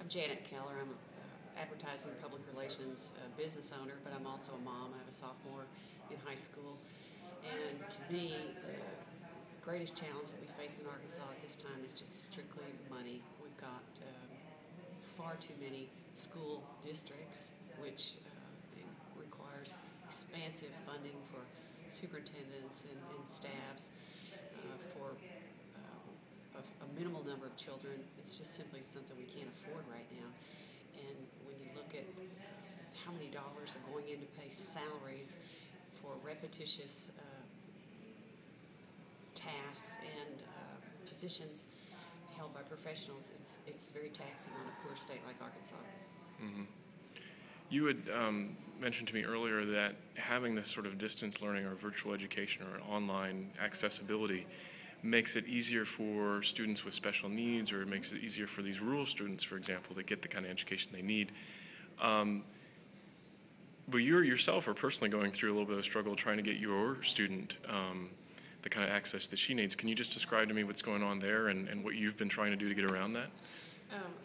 I'm Janet Keller. I'm an advertising public relations business owner, but I'm also a mom. I have a sophomore in high school. And to me, the greatest challenge that we face in Arkansas at this time is just strictly money. We've got far too many school districts, which requires expansive funding for superintendents and staffs for a minimal number of children. It's just simply something we can't afford right now. And when you look at how many dollars are going in to pay salaries for repetitious tasks and positions held by professionals, it's very taxing on a poor state like Arkansas. Mm-hmm. You had mentioned to me earlier that having this sort of distance learning or virtual education or online accessibility makes it easier for students with special needs, or it makes it easier for these rural students, for example, to get the kind of education they need. But you yourself are personally going through a little bit of a struggle trying to get your student the kind of access that she needs. Can you just describe to me what's going on there and what you've been trying to do to get around that?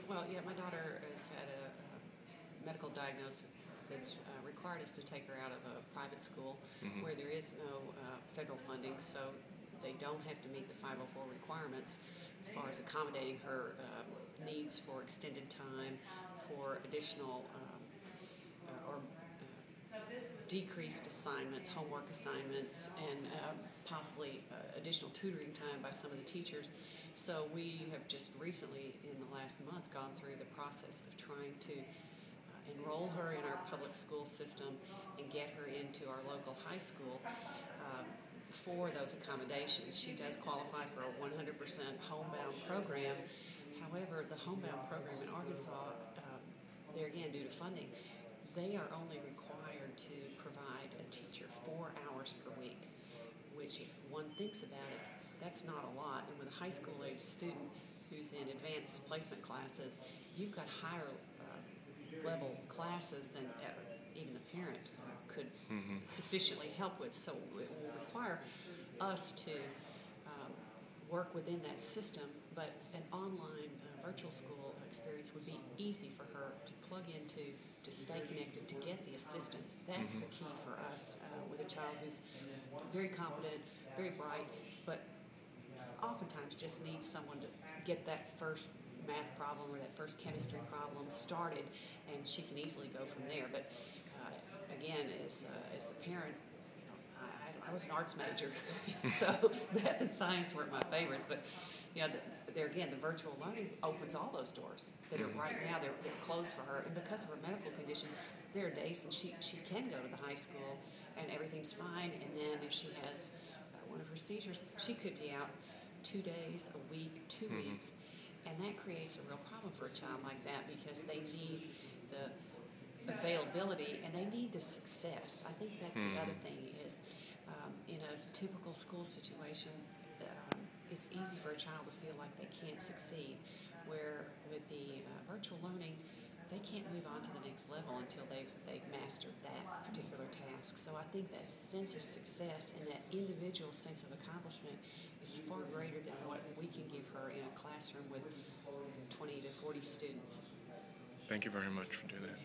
Well, yeah, my daughter has had a medical diagnosis that's required us to take her out of a private school where there is no federal funding, so they don't have to meet the 504 requirements as far as accommodating her needs for extended time, for additional or decreased assignments, homework assignments, and possibly additional tutoring time by some of the teachers. So we have just recently, in the last month, gone through the process of trying to enroll her in our public school system and get her into our local high school for those accommodations. She does qualify for a 100% homebound program. However, the homebound program in Arkansas, there again, due to funding, they are only required to provide a teacher 4 hours per week, which if one thinks about it, that's not a lot. And with a high school age student who's in advanced placement classes, you've got higher level classes than even the parent could sufficiently help with. So it will require us to work within that system, but an online virtual school experience would be easy for her to plug into, to stay connected, to get the assistance. That's the key for us with a child who's very competent, very bright, but oftentimes just needs someone to get that first math problem or that first chemistry problem started, and she can easily go from there. But again, as a parent, I was an arts major, so math and science weren't my favorites, but there again, the virtual learning opens all those doors that are right now they're closed for her, and because of her medical condition, there are days that she can go to the high school and everything's fine, and then if she has one of her seizures, she could be out 2 days, a week, 2 weeks, and that creates a real problem for a child like that because they need the availability and they need the success. I think that's the other thing is in a typical school situation, it's easy for a child to feel like they can't succeed, where with the virtual learning, they can't move on to the next level until they've mastered that particular task. So I think that sense of success and that individual sense of accomplishment is far greater than what we can give her in a classroom with 20 to 40 students. Thank you very much for doing that.